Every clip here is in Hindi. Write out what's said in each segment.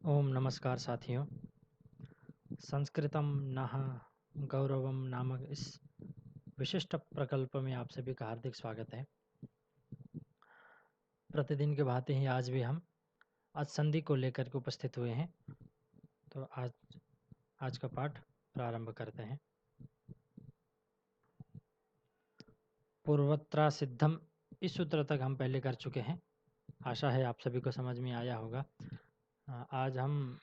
ओम नमस्कार साथियों। संस्कृतम नः गौरवम नामक इस विशिष्ट प्रकल्प में आप सभी का हार्दिक स्वागत है। प्रतिदिन के भांति ही आज भी हम आज संधि को लेकर के उपस्थित हुए हैं। तो आज का पाठ प्रारंभ करते हैं। पूर्वत्रा सिद्धम, इस सूत्र तक हम पहले कर चुके हैं। आशा है आप सभी को समझ में आया होगा। आज हम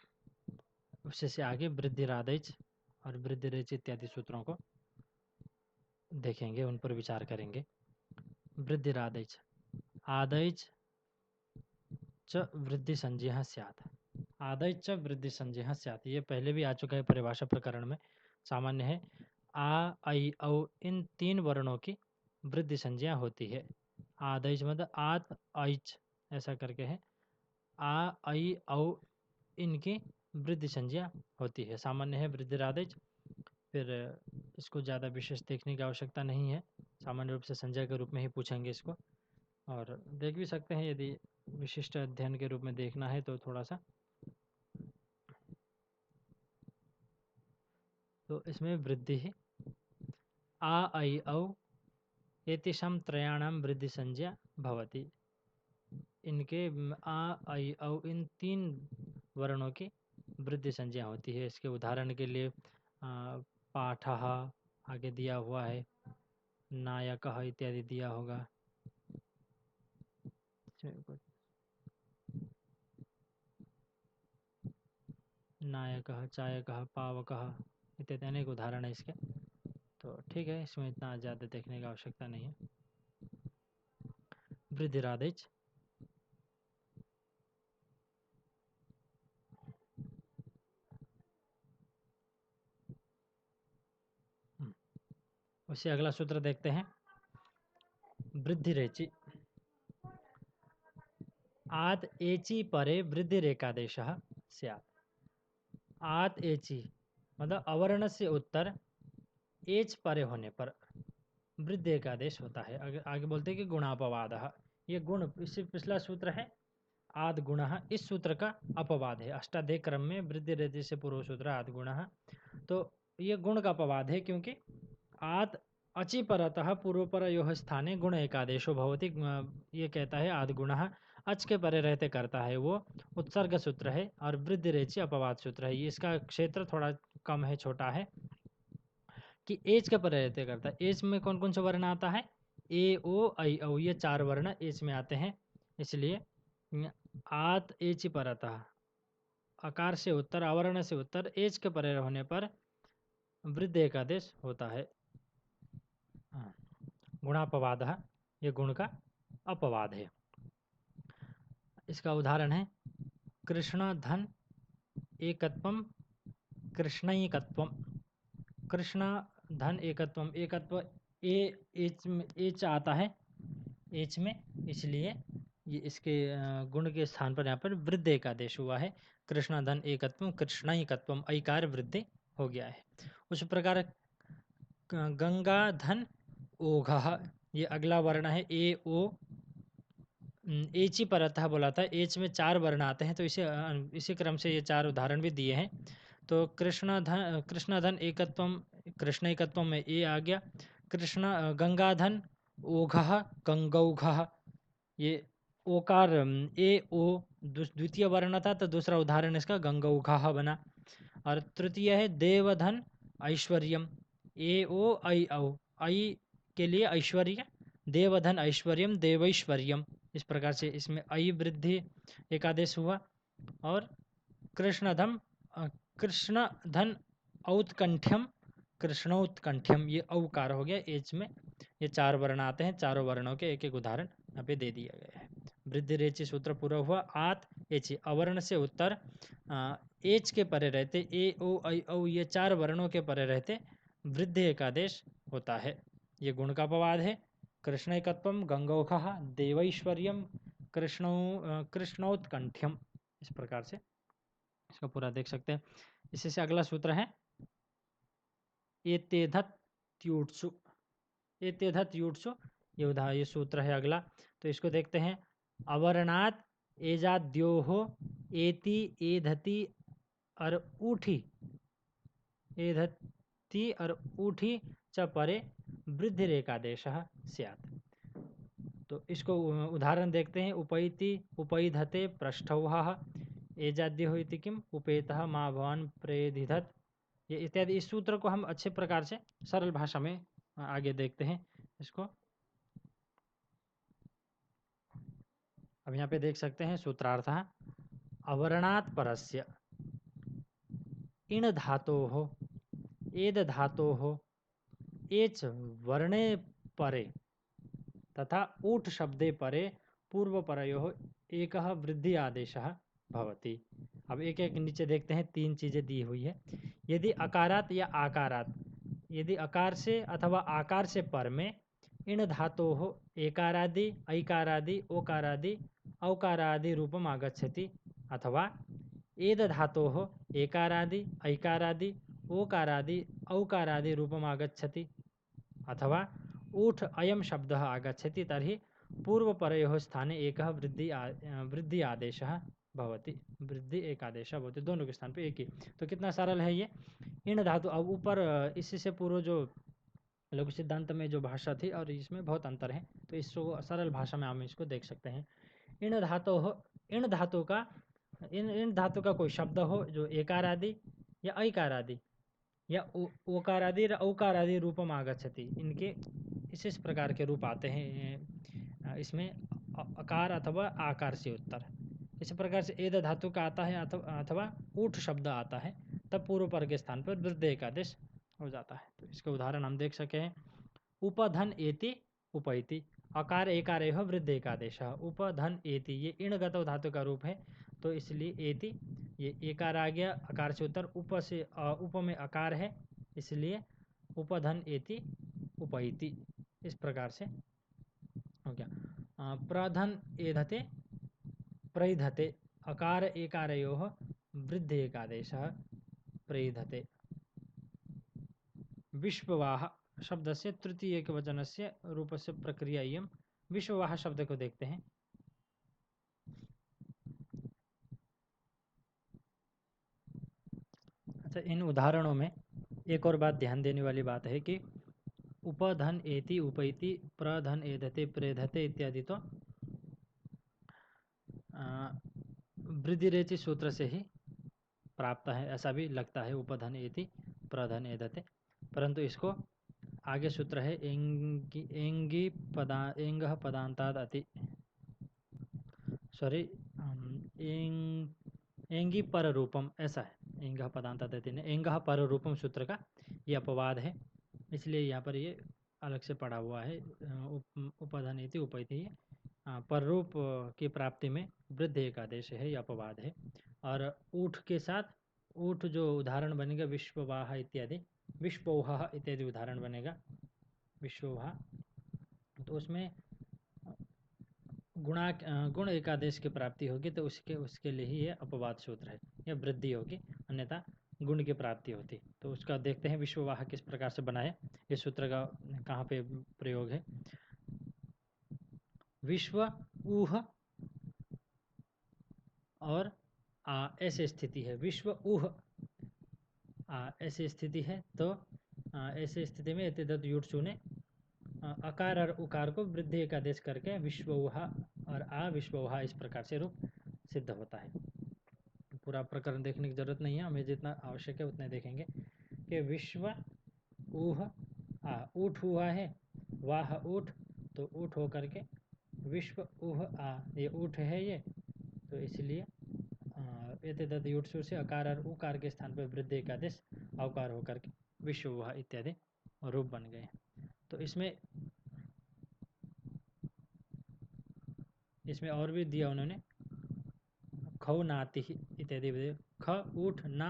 उससे से आगे वृद्धिरादैच और वृद्धिरेच इत्यादि सूत्रों को देखेंगे, उन पर विचार करेंगे। वृद्धिरादैच, आदैच च वृद्धि संज्ञः स्यात्। आदैच च वृद्धि संज्ञः स्यात्, ये पहले भी आ चुका है परिभाषा प्रकरण में। सामान्य है आ, ऐ, औ, इन तीन वर्णों की वृद्धि संज्ञा होती है। आदैच मतलब आत, ऐच ऐसा करके है। आ, ऐ, औ इनकी वृद्धि संज्ञा होती है। सामान्य है वृद्धिरादैच। फिर इसको ज़्यादा विशेष देखने की आवश्यकता नहीं है, सामान्य रूप से संज्ञा के रूप में ही पूछेंगे इसको। और देख भी सकते हैं यदि विशिष्ट अध्ययन के रूप में देखना है तो थोड़ा सा। तो इसमें वृद्धि है आ, ऐ, औ एतेषां त्रयाणां वृद्धि संज्ञा भवति। इनके आ, ऐ, औ इन तीन वर्णों की वृद्धि संज्ञा होती है। इसके उदाहरण के लिए पाठः आगे दिया हुआ है, नायकः इत्यादि दिया होगा। नायकः, चायकः, पावकः इत्यादि अनेक उदाहरण है इसके। तो ठीक है, इसमें इतना ज़्यादा देखने की आवश्यकता नहीं है। वृद्धिरादैच, उससे अगला सूत्र देखते हैं। वृद्धिरेचि, आत एचि परे वृद्धिरेकादेशः स्यात्। आत एचि मतलब अवर्ण से उत्तर एच परे होने पर वृद्धि एकादेश होता है। आगे बोलते हैं कि गुणापवादः, ये गुण, इससे पिछला सूत्र है आद गुणः, इस सूत्र का अपवाद है। अष्टाध्यायी क्रम में वृद्धि रेचि से पूर्व सूत्र आद गुणः, तो ये गुण का अपवाद है, क्योंकि आद अचि परतः पूर्वपरयोः स्थाने गुण एकादेशो भवति। ये कहता है आद गुणः अच के परे रहते करता है, वो उत्सर्ग सूत्र है। और वृद्धि रेचि अपवाद सूत्र है। ये इसका क्षेत्र थोड़ा कम है, छोटा है, कि एच के परे रहते करता है। एच में कौन कौन सा वर्ण आता है? ए, ओ, ऐ, औ, ये चार वर्ण एच में आते हैं। इसलिए आत एच परतः, आकार से उत्तर, आवरण से उत्तर एच के परे होने पर वृद्धि एकादेश होता है। गुणापवाद, ये गुण का अपवाद है। इसका उदाहरण है कृष्ण धन एकत्वम कृष्णैकत्वम। कृष्ण धन एकत्वम, एकत्व एच में एच आता है, एच में, इसलिए ये इसके गुण के स्थान पर यहाँ पर वृद्धि एकादेश हुआ है। कृष्ण धन एकत्वम कृष्णैकत्वम, ऐकार वृद्धि हो गया है। उस प्रकार गंगा धन ओघः, ये अगला वर्ण है ए, ओ, एच ही परतः बोला था। एच में चार वर्ण आते हैं, तो इसी क्रम से ये चार उदाहरण भी दिए हैं। तो कृष्ण धन एकत्वम, कृष्ण एकत्वम में ए आ गया। कृष्ण गंगाधन ओघः गंगौघः, ये ओकार ए, ओ द्वितीय वर्ण था, तो दूसरा उदाहरण इसका गंगौघः बना। और तृतीय है देवधन ऐश्वर्यम, ए, ओ, ऐ, औ, ऐ के लिए ऐश्वर्य, देवधन ऐश्वर्यम देवैश्वर्यम। इस प्रकार से इसमें ऐ वृद्धि एकादेश हुआ। और कृष्णधम कृष्ण धन औत्कंठ्यम कृष्णोत्कंठ्यम, ये औकार हो गया एच में। ये चार वर्ण आते हैं, चारों वर्णों के एक एक उदाहरण यहाँ पे दे दिया गया है। वृद्धि रेचि सूत्र पूरा हुआ। आत एचि, अवर्ण से उत्तर एच के परे रहते, ए, ओ, ऐ, औ, ये चार वर्णों के परे रहते वृद्धि एकादेश होता है। ये गुण का अपवाद है। कृष्णैकत्वम गंगौखः देवैश्वर्यम कृष्णोत्कंठ्यम, इस प्रकार से इसका पूरा देख सकते हैं। इसी से अगला सूत्र है एतेधत्यूट्सु, एतेधत्यूट्सु, ये सूत्र है अगला। तो इसको देखते हैं। अवर्णात् एजाद्योः एति एधति और ऊठी, एधति और ऊठी च परे वृद्धिरेकादेशः स्यात्। तो इसको उदाहरण देखते हैं। उपैति उपैधते पृष्ठौः एजाद्यो इति किम उपेतः मा भवान प्रेधिधत, ये इत्यादि। इस सूत्र को हम अच्छे प्रकार से सरल भाषा में आगे देखते हैं इसको। अब यहाँ पे देख सकते हैं सूत्रार्थ। अवर्णात् परस्य इण धातोः एद धातोः एच वर्णे परे तथा ऊठ शब्दे परे पूर्वपरयोः एकः वृद्धि आदेशः भवति। अब एक एक नीचे देखते हैं, तीन चीजें दी हुई है। यदि अकारात या आकारात, यदि अकार से अथवा आकार से पर में इन धातोः एकारादि ऐकारादि ओकारादि औकारादि रूपम आगच्छति, अथवा एद धातोः एकारादि ऐकारादि ओकारादि औकारादि रूपम आगच्छति, अथवा ऊठ अयम शब्दः आगच्छति, तर्हि पूर्वपरयोः स्थाने एकः वृद्धि आदेशः भवति, वृद्धि एक आदेश भवति, दोनों के स्थान पे एक ही। तो कितना सरल है ये। इन धातु, अब ऊपर इसी से पूर्व जो लघु सिद्धांत में जो भाषा थी और इसमें बहुत अंतर है, तो इसको सरल भाषा में हम इसको देख सकते हैं। इन धातु हो, इन धातु का, इन धातु का कोई शब्द हो जो एकार आदि या ऐकार आदि या ओकार आदि या औकार आदि रूपम आगच्छति, इनके इस प्रकार के रूप आते हैं इसमें, अकार अथवा आकार से उत्तर। इसी प्रकार से एद धातु का आता है अथवा ऊठ शब्द आता है, तब पूर्व पर के स्थान पर वृद्धि एकादेश हो जाता है। तो इसके उदाहरण हम देख सके हैं। उपधन एति उपैति, अकार एकार एव वृद्धि एकादेश। उपधन एति, ये इणगत धातु का रूप है, तो इसलिए एति ये एकार आ गया, अकार से उत्तर, उप से उप में अकार है, इसलिए उपधन एति उपैति, इस प्रकार से हो गया। प्रधन एधते प्रैधते, अकार एकारयोः वृद्धि एकादेशः प्रैधते। विश्ववाह शब्द से तृतीय एक वचन से रूप से प्रक्रिया इयम। विश्ववाह शब्द को देखते हैं। अच्छा, इन उदाहरणों में एक और बात ध्यान देने वाली बात है कि उपधन एति उपैति प्रधन एधते प्रेधते इत्यादि तो वृद्धिरेचि सूत्र से ही प्राप्त है, ऐसा भी लगता है, उपधन एति प्रधन एधते। परंतु इसको आगे सूत्र है एंगी पदांताद अति, सॉरी एंगी पर रूपम, ऐसा है, एंग पदांताद अति ने, एंग पर रूपम सूत्र का ये अपवाद है, इसलिए यहाँ पर ये अलग से पड़ा हुआ है। उपधन एति उपैति, पर रूप की प्राप्ति में वृद्धि एक आदेश है, यह अपवाद है। और ऊठ के साथ, ऊठ जो उदाहरण बनेगा विश्ववाह इत्यादि, विश्ववाह इत्यादि उदाहरण बनेगा विश्ववाह, तो उसमें गुण एकादेश की प्राप्ति होगी, तो उसके लिए ही ये अपवाद सूत्र है, यह वृद्धि होगी, अन्यथा गुण की प्राप्ति होती। तो उसका देखते हैं विश्ववाह किस प्रकार से बना है, इस सूत्र का कहाँ पे प्रयोग है। विश्व ऊह और ऐसे स्थिति है, विश्व ऊह ऐसी स्थिति है, तो ऐसी स्थिति में एतद् युट चुने अकार और उकार को वृद्धि एकादेश करके विश्वउहा और विश्वउहा इस प्रकार से रूप सिद्ध होता है। पूरा प्रकरण देखने की जरूरत नहीं है, हमें जितना आवश्यक है उतने देखेंगे कि विश्व ऊह ऊठ हुआ है, वाह ऊठ, तो ऊठ हो करके विश्व ऊह ये ऊठ है ये, तो इसलिए एतद् युट्सु से अकार और उकार के स्थान पर वृद्धि एकादेश अवकार होकर के विश्वउहा इत्यादि रूप बन गए। तो इसमें और भी दिया उन्होंने, खौ नाति इत्यादि, ख ऊठ ना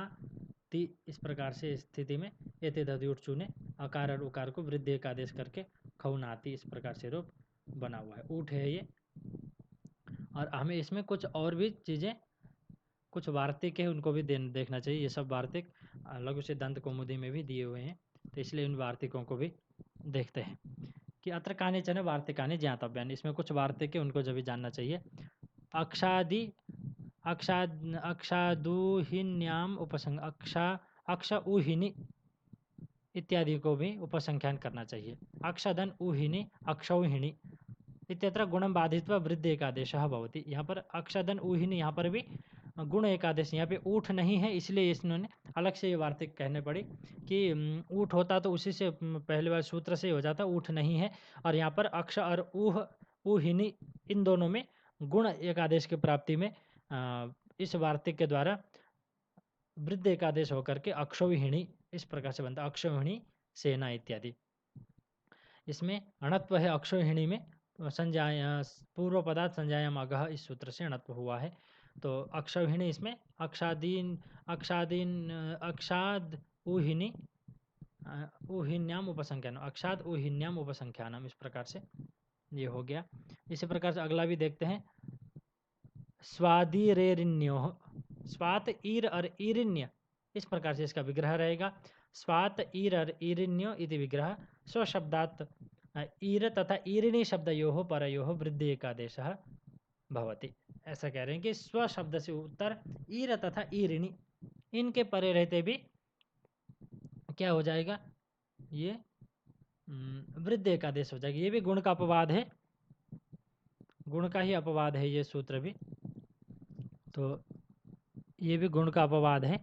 ति, इस प्रकार से स्थिति में एतद् युट चुने अकार और उकार को वृद्धि एक आदेश करके खौ नाति इस प्रकार से रूप बना हुआ है, ऊठ है ये। और हमें इसमें कुछ और भी चीज़ें, कुछ वार्तिक है, उनको भी देखना चाहिए। ये सब वार्तिक लघु सिद्धांत कौमुदी में भी दिए हुए हैं, तो इसलिए इन वार्तिकों को भी देखते हैं कि अत्र कानिचन वार्तिकानि ज्ञातव्यानि, इसमें कुछ वार्तिक है, उनको जब भी जानना चाहिए। अक्षादि अक्षादूहिन्याम उपसंग अक्ष ऊहिनी इत्यादि को भी उपसंख्यान करना चाहिए। अक्षदन ऊहिनी अक्षौहिणी इत्यत्र गुणम बाधित्वा वृद्धि एकादेशः भवति। यहाँ पर अक्षदन ऊहिनी, यहाँ पर भी गुण एकादेश, यहाँ पे ऊठ नहीं है इसलिए इन्होंने अलग से ये वार्तिक कहने पड़ी कि ऊठ होता तो उसी से पहले वाले सूत्र से हो जाता, ऊठ नहीं है। और यहाँ पर अक्ष और ऊह ऊहिनी इन दोनों में गुण एकादेश की प्राप्ति में इस वार्तिक के द्वारा वृद्ध एकादेश होकर के अक्षौहिणी इस प्रकार से बनता, अक्षौहिणी सेना इत्यादि। इसमें अणत्व है अक्षौहिणी में, संज्ञाय पूर्व पदार्थ संज्ञायाम अगः इस सूत्र से अणत्व हुआ है। तो अक्षौहिणी इसमें अक्षाद ऊहिनी ऊहिन्याम उपसंख्यान, अक्षाद ऊहिन्याम उपसंख्यानम, इस प्रकार से ये हो गया। इसी प्रकार से अगला भी देखते हैं। स्वादिरेरिण्यो, स्वात ईर और ईरिण्य इस प्रकार से इसका विग्रह रहेगा। स्वात ईर और ईरिण्यो इति विग्रह स्वशब्दात् ईर तथा ईरिणी शब्दयोः परयोः वृद्धि एकादेशः भवति। ऐसा कह रहे हैं कि स्व शब्द से उत्तर ईर तथा ईरिणी इनके परे रहते भी क्या हो जाएगा, ये वृद्धि एकादेश हो जाएगा। ये भी गुण का अपवाद है, गुण का ही अपवाद है ये सूत्र भी, तो ये भी गुण का अपवाद है।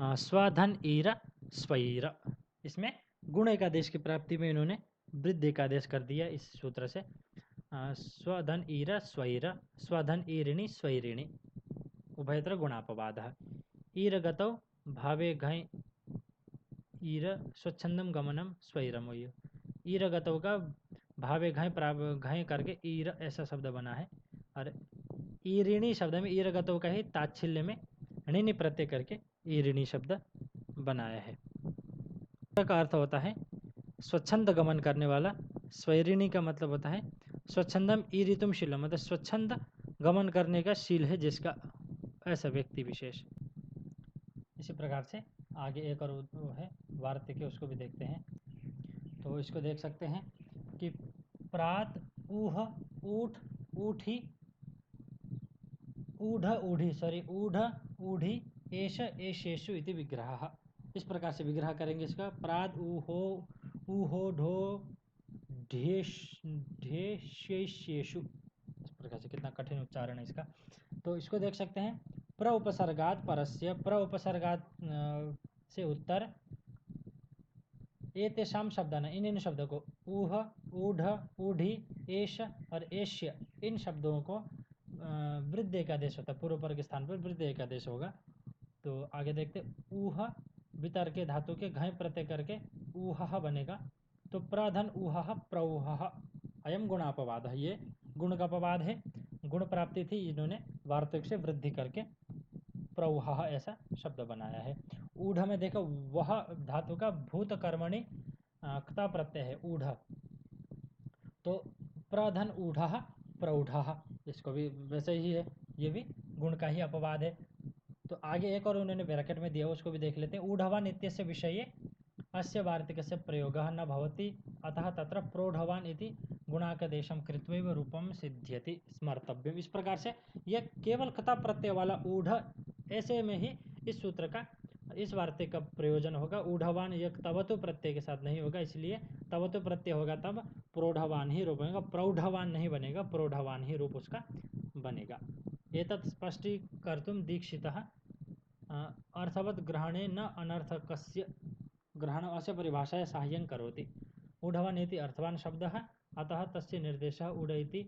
स्वधन ईर स्वईर, इसमें गुण एकादेश की प्राप्ति में इन्होंने वृद्धि एकादेश कर दिया इस सूत्र से। स्वधन ईर स्वईर, स्वधन ईरिणी स्वईरिणी उभयत्र गुणापवादः। ईर गतौ भावे घय ईर स्वच्छंदम गमनम स्वईरम, ईर गतौ का भावे घय करके ईर ऐसा शब्द बना है। और ईरिणी शब्द में ईर गतौ का ही ताच्छिल्य में णिनि प्रत्यय करके ईरिणी शब्द बनाया है। का अर्थ होता है स्वच्छंद गमन करने वाला। स्वैरिणी का मतलब होता है स्वच्छंदम ईरितुम शीलम, मतलब स्वच्छंद गमन करने का शील है जिसका, ऐसा व्यक्ति विशेष। इसी प्रकार से आगे एक और है वार्तिक है, उसको भी देखते हैं। तो इसको देख सकते हैं कि प्रात ऊह ऊठ ऊठी ऊढ़ ऊढ़ी ऊढ़ ऊढ़ी एष एषेषु इति विग्रह, इस प्रकार से विग्रह करेंगे इसका। प्रात ऊहो ऊहो ढो ढेशेषु, इस प्रकार से, कितना कठिन उच्चारण है इसका। तो इसको देख सकते हैं। प्र उपसर्गात परस्य, प्र उपसर्गात से उत्तर एतेषाम शब्दान, इन शब्दों को ऊह ऊढ़ ऊढ़ी एष और एष्य इन शब्दों को वृद्धि एकादेश होता है, पूर्व पर के स्थान पर वृद्धि एकादेश होगा। तो आगे देखते, ऊह वितर के धातु के घय प्रत्यय करके ऊह बनेगा। तो प्रधन ऊह प्रऊह अयम गुणापवाद है, ये गुण का अपवाद है। गुण प्राप्ति थी, इन्होंने वार्तिक से वृद्धि करके प्रऊह ऐसा शब्द बनाया है। ऊढ़ में देखो वह धातु का भूत कर्मणि क्ता प्रत्यय है ऊढ़, तो प्रधन ऊढ़ प्रौढ़, इसको भी वैसे ही है, ये भी गुण का ही अपवाद है। तो आगे एक और उन्होंने ब्रैकेट में दिया, उसको भी देख लेते हैं। ऊढ़वान इत्यस्य विषये अस्य वार्तिकस्य प्रयोगः न भवति, अतः तत्र प्रोढ़वान इति गुणाकदेशं कृत्वैव रूपम सिद्ध्यति स्मर्तव्यम। इस प्रकार से यह केवल कता प्रत्यय वाला ऊढ़, ऐसे में ही इस सूत्र का, इस वार्तिक का प्रयोजन होगा। ऊढ़वान यह तवतु प्रत्यय के साथ नहीं होगा, इसलिए तवतु प्रत्यय होगा तब प्रोढ़वान ही रूप बनेगा, प्रौढ़वान नहीं बनेगा, प्रोढ़वान ही रूप उसका बनेगा। एतत् स्पष्टीकर्तुं दीक्षितः अर्थवत् ग्रहणे न अनर्थकस्य ग्रहणस्य परिभाषाया साहाय्यं करोति। ऊढ़वान इति अर्थवान शब्दः, अतः तस्य निर्देशः ऊढ़ इति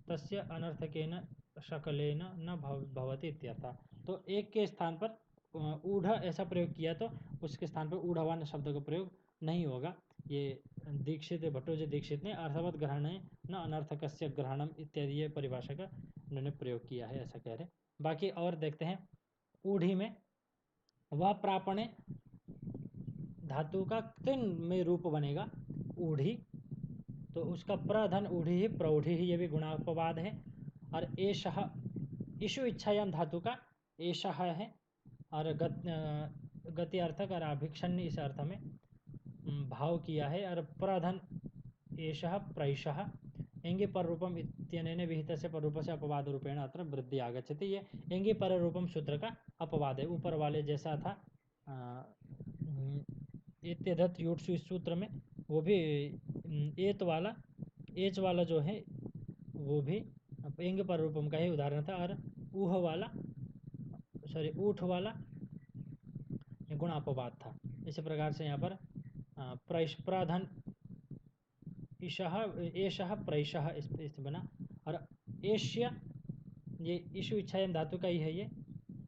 तस्य अनर्थकेन शकलेन न भवति इत्यर्थः। तो एक के स्थान पर ऊढ़ ऐसा प्रयोग किया तो उसके स्थान पर ऊढ़वान शब्द का प्रयोग नहीं होगा। ये दीक्षित भट्टोजी दीक्षित ने अर्थवत् ग्रहणे न अनर्थकस्य ग्रहणम इत्यादि ये परिभाषा का उन्होंने प्रयोग किया है, ऐसा कह रहे। बाकी और देखते हैं। ऊढ़ी में वह प्रापणे धातु का तिन में रूप बनेगा ऊढ़ी, तो उसका प्रधन ऊढ़ी ही प्रौढ़ी ही, ये भी गुणापवाद है। और एषः इषु इच्छायाम धातु का एषः है, और गति अर्थक और अभिक्षण्य इस अर्थ में भाव किया है। और प्रधन एषः प्रैषः एंगे पर रूपम इत्यनेन विहितस्य पररूपस्य अपवाद रूपेण अत्र वृद्धि आगच्छति। ये एंगे पर रूपम सूत्र का अपवाद है। ऊपर वाले जैसा था इत्यधत युट्सु इस सूत्र में, वो भी एच वाला जो है वो भी एंगे पर रूपम का ही उदाहरण था, और ऊठ वाला गुण अपवाद था। इसी प्रकार से यहाँ पर प्रधन एषः प्रैषः इस बना, और एष्य ये ईशु इच्छायन धातु का ही है, ये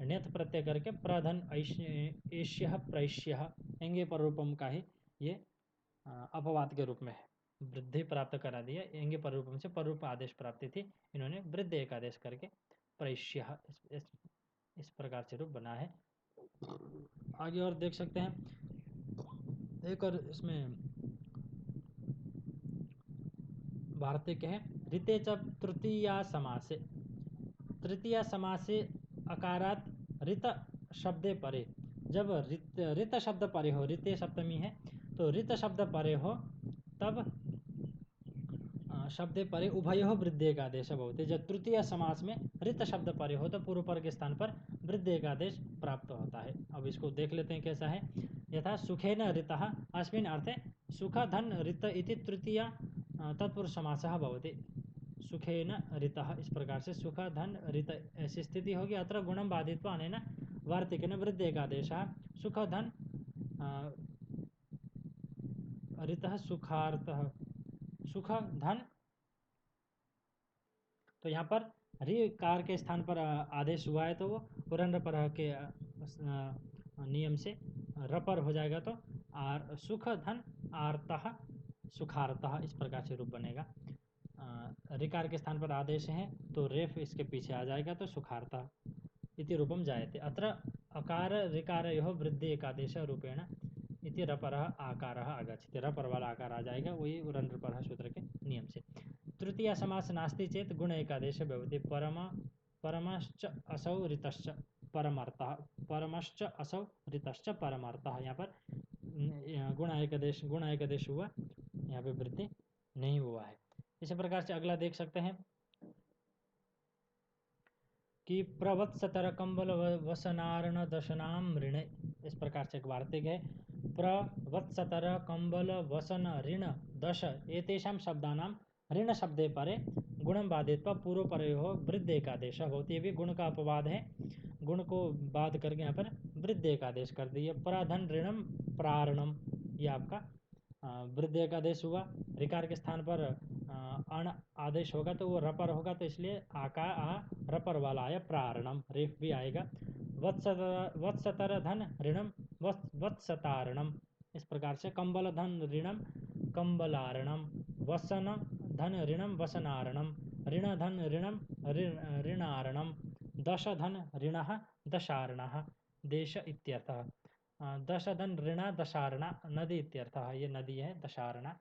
ण्यथ प्रत्यय करके प्रधन एष्यः प्रैष्यः एंगे पर रूपम का ही ये अपवाद के रूप में है। वृद्धि प्राप्त करा दिया, एंगे पर रूपम से पर रूप आदेश प्राप्ति थी, इन्होंने वृद्धि एक आदेश करके प्रैष्यः इस प्रकार से रूप बना है। आगे और देख सकते हैं, एक और इसमें वार्तिक है। ऋते च तृतीया समासे, तृतीया समासे अकारात ऋत शब्दे परे, जब ऋत शब्द परे हो, ऋते सप्तमी है तो ऋत शब्द परे हो, तब शब्दे परे उभयो वृद्धि का आदेश भवति। जब तृतीय समास में ऋत शब्द परे हो तो पूर्व पर के स्थान पर वृद्धि का आदेश प्राप्त होता है। अब इसको देख लेते हैं कैसा है। यथा सुखेन ऋतः अस्मिन् अर्थे सुख धन ऋत इति तृतीय तत्पुरुष समासः भवति। सुखेन ऋतः, इस प्रकार से सुख धन ऋत ऐसी स्थिति होगी। अत्र गुणम बाधित्वा अनेन वार्तिकेन वृद्धि का आदेशः सुख धन ऋतः सुखार्थः सुख धन, तो यहाँ पर रि कार के स्थान पर आदेश हुआ है तो वो पुरंड पर के नियम से रपर हो जाएगा, तो आर सुख धन आर्तः सुखार्तः इस प्रकार से रूप बनेगा। रिकार के स्थान पर आदेश है तो रेफ इसके पीछे आ जाएगा तो सुखार्तः इति रूपम जायते। अत्र अकार ऋकारयोः वृद्धि एकादेश रूपेण इति रपरः आकारः आगच्छति। रपर वाला आकार आ जाएगा, वही रंध्रपरः सूत्र के नियम से। तृतीय समास नास्ति चेत गुण एकादेश भवति। परमश्च असौ ऋतश्च परमार्थः, परमश्च असौ ऋतश्च परमार्थः। यहाँ पर गुण एकादेश हुआ, यहाँ पे वृद्धि नहीं हुआ है। इसी प्रकार से अगला देख सकते हैं कि प्रवत्सतर कंबल वसनारण दशनाम ऋण, इस प्रकार से एक वार्तिक है। प्रवत्सतर कंबल वसन ऋण दश एतेषां शब्दानां ऋण शब्दे परे गुणम बाधित्वा पूर्व परे हो वृद्धि एकादेश होती है। भी गुण का अपवाद है, गुण को बाध करके यहाँ पर वृद्धि एकादेश कर दिए। प्राधन ऋणम प्रारणम, ये आपका वृद्धि एकादेश हुआ। ऋकार के स्थान पर अण आदेश होगा तो वो रपर होगा, तो इसलिए आका आ रपर वाला आया, प्रारणम रेफ भी आएगा। वत्सतर धन ऋणम वत्सतारणम, इस प्रकार से कंबल धन ऋणम कंबलारणम, वसन धन ऋणम वसनारणम, ऋण धन ऋणम ऋणारणम, दश धन ऋणः दशारणः, देश इत्यर्थः। दश धन ऋणा दशारणा, नदी इत्यर्थः, ये नदी है दशारणा।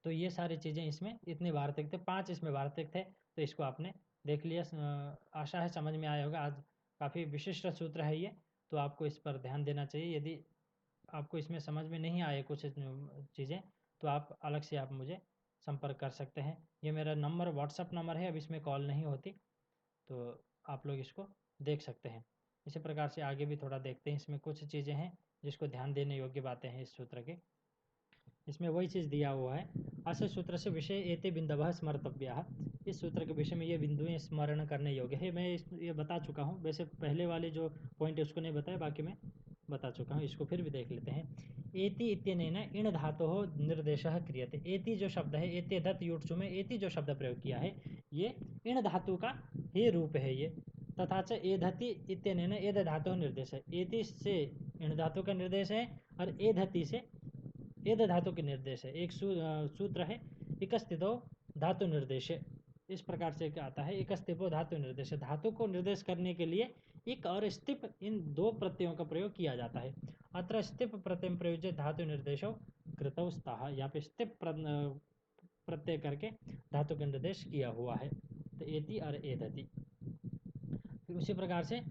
तो ये सारी चीज़ें इसमें इतने वार्तिक थे, 5 इसमें वार्तिक थे, तो इसको आपने देख लिया। आशा है समझ में आया होगा। आज काफ़ी विशिष्ट सूत्र है ये, तो आपको इस पर ध्यान देना चाहिए। यदि आपको इसमें समझ में नहीं आए कुछ चीज़ें तो आप अलग से आप मुझे संपर्क कर सकते हैं। ये मेरा नंबर व्हाट्सअप नंबर है, अब इसमें कॉल नहीं होती, तो आप लोग इसको देख सकते हैं। इसी प्रकार से आगे भी थोड़ा देखते हैं। इसमें कुछ चीज़ें हैं जिसको ध्यान देने योग्य बातें हैं इस सूत्र के। इसमें वही चीज़ दिया हुआ है। अस्य सूत्र से विषय एते बिंदवः स्मर्तव्याः, इस सूत्र के विषय में ये बिंदुएं स्मरण करने योग्य है। मैं ये बता चुका हूँ, वैसे पहले वाले जो पॉइंट है उसको नहीं बताया, बाकी मैं बता चुका हूँ। इसको फिर भी देख लेते हैं। एति इत्यनेन इण धातोः निर्देशः क्रियते। एति जो शब्द है, एते दत्त युट्सु में एति जो शब्द प्रयोग किया है, ये इण धातु का ही रूप है ये। तथा च एधति इत्यनेन एध धातोः निर्देश है। एति से इण धातु का निर्देश है और एधति से एध धातु के निर्देश है। एक सूत्र है इकस्थितो धातु निर्देश, इस प्रकार से आता है। इकस्थितो धातु निर्देश, धातु को निर्देश करने के लिए इक और स्थिप, इन दो प्रत्ययों का प्रयोग किया जाता है। अत्र स्थिप प्रत्यय प्रयोज्य धातु निर्देशो कृतौ स्तः, यहाँ पे स्थिप प्रत्यय करके धातु का निर्देश किया हुआ है, तो एति और एधति। फिर उसी प्रकार से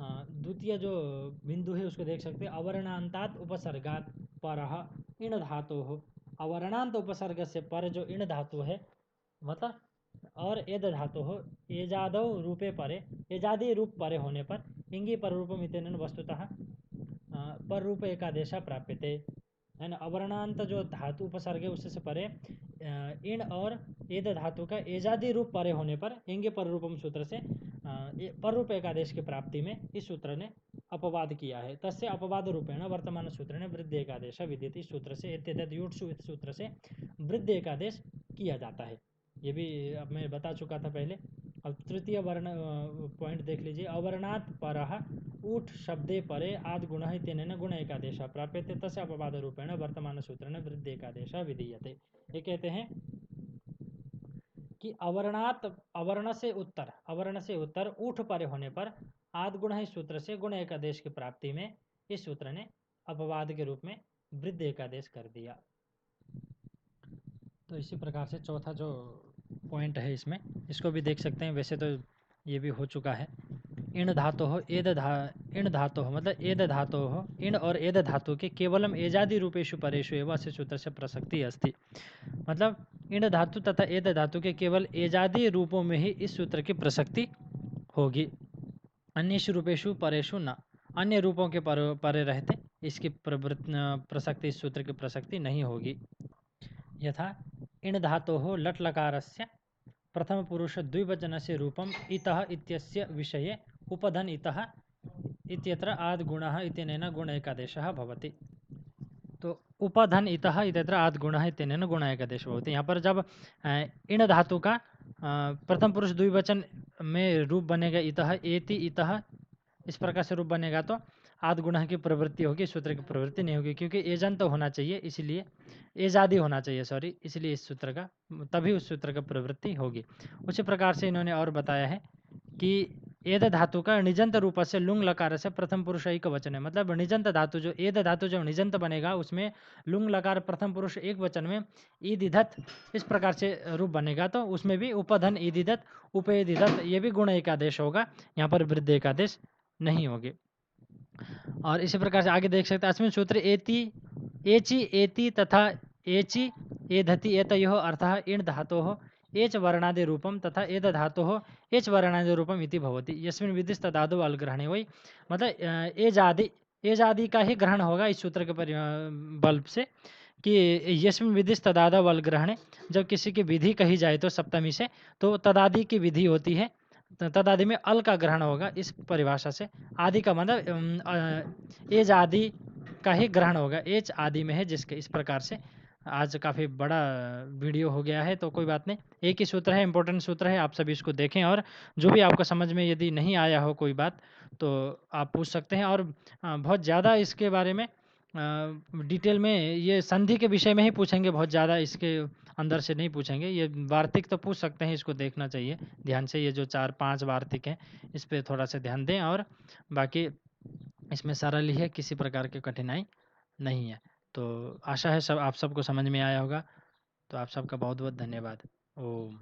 द्वितीय जो बिंदु है उसको देख सकते हैं। अवर्णांतात उपसर्गात परः इण धातोः अवर्णांत उपसर्ग से पर जो इण धातु है, मतलब और एद धातु हो एजादौ रूपे परे, एजादि रूप परे होने पर इंगी पर रूपम इत्यनेन वस्तुतः पर रूप एकादेशा प्राप्यते, है ना। अवर्णांत जो धातु उपसर्ग है उससे परे इण और एद धातु का एजादि रूप परे होने पर इंगे पर रूपम सूत्र से पर रूप एकादेश की प्राप्ति में इस सूत्र ने अपवाद किया है। तस्य अपवाद रूपेण वर्तमान सूत्र ने वृद्धि एकादेश विदित, इस सूत्र से इस सूत्र से वृद्धि एकादेश किया जाता है। ये भी अब मैं बता चुका था पहले। अब तृतीय वर्ण पॉइंट देख लीजिए, अवर्णात् परः ऊठ शब्दे परे आद गुणः इत्यनेन गुण एकादेशः प्राप्यते तस्य अपवाद रूपेण वर्तमान सूत्रेण वृद्धि एकादेशः विधीयते। ये कहते हैं कि अवर्णात्, अवर्ण से उत्तर ऊठ परे होने पर आद गुण इस सूत्र से गुण एकादेश की प्राप्ति में इस सूत्र ने अपवाद के रूप में वृद्धि एकादेश कर दिया। तो इसी प्रकार से चौथा जो पॉइंट है इसमें, इसको भी देख सकते हैं। वैसे तो ये भी हो चुका है। इण धातु हो इण धातु हो मतलब एद धातु हो इण और एद धातु के केवलम एजादि रूपेषु परेषु एवं अस्य सूत्र से प्रसक्ति अस्ति, मतलब इण धातु तथा एद धातु के केवल एजादि रूपों में ही इस सूत्र की प्रसक्ति होगी, अन्येषु रूपेषु परेषु न, अन्य रूपों के परे रहते इसकी प्रसक्ति, इस सूत्र की प्रसक्ति नहीं होगी। यथा इण धातु हो लट लकारस्य प्रथम पुरुष द्विवचनस्य रूपम इतः इत्यस्य विषये उपधन इतः इत्यत्र आद गुणः इत्यनेन गुण एकादेशः भवति। तो उपधन इतः इत्यत्र आद गुणः इत्यनेन गुण एकादेशः भवति। यहाँ पर जब इण धातु का प्रथम पुरुष द्विवचन में रूप बनेगा इतः, एति इतः, इस प्रकार से रूप बनेगा तो आद गुणः की प्रवृत्ति होगी, सूत्र की प्रवृत्ति नहीं होगी, क्योंकि एजंत होना चाहिए, इसलिए एजादी होना चाहिए, सॉरी, इसलिए इस सूत्र का, तभी उस सूत्र का प्रवृत्ति होगी। उसी प्रकार से इन्होंने और बताया है कि एद धातु का निजंत रूप से लुंग लकार से प्रथम पुरुष एक वचन है, मतलब निजंत धातु जो एद धातु जो निजंत बनेगा उसमें लुंग लकार प्रथम पुरुष एक वचन में ईदिधत इस प्रकार से रूप बनेगा, तो उसमें भी उपधन ईदिधत उपेदिधत ये भी गुण एकादेश होगा, यहाँ पर वृद्धि एकादेश नहीं होगी। और इसी प्रकार से आगे देख सकते हैं, अस्मिन् सूत्र एति एचि एति तथा एचि एधति एतयोः अर्थः इण धातोः एच वर्णादि रूपम तथा एद धातोः एच वर्णादि रूपम इति भवति, यस्मिन् विधिस् तदादौ अल ग्रहणे वही, मतलब एज आदि का ही ग्रहण होगा इस सूत्र के बल से कि यस्मिन् विधिस् तदादौ अल ग्रहणे, जब किसी की विधि कही जाए तो सप्तमी से, तो तदादि की विधि होती है, तदादि में अल का ग्रहण होगा इस परिभाषा से। आदि का मतलब एज आदि का ही ग्रहण होगा, एज आदि में है जिसके, इस प्रकार से। आज काफ़ी बड़ा वीडियो हो गया है, तो कोई बात नहीं, एक ही सूत्र है, इंपॉर्टेंट सूत्र है, आप सभी इसको देखें, और जो भी आपको समझ में यदि नहीं आया हो कोई बात तो आप पूछ सकते हैं। और बहुत ज़्यादा इसके बारे में डिटेल में ये संधि के विषय में ही पूछेंगे, बहुत ज़्यादा इसके अंदर से नहीं पूछेंगे। ये वार्तिक तो पूछ सकते हैं, इसको देखना चाहिए ध्यान से, ये जो 4-5 वार्तिक हैं इस पर थोड़ा सा ध्यान दें, और बाकी इसमें सरल ही है, किसी प्रकार की कठिनाई नहीं है। तो आशा है सब आप सबको समझ में आया होगा। तो आप सबका बहुत बहुत धन्यवाद। ओम।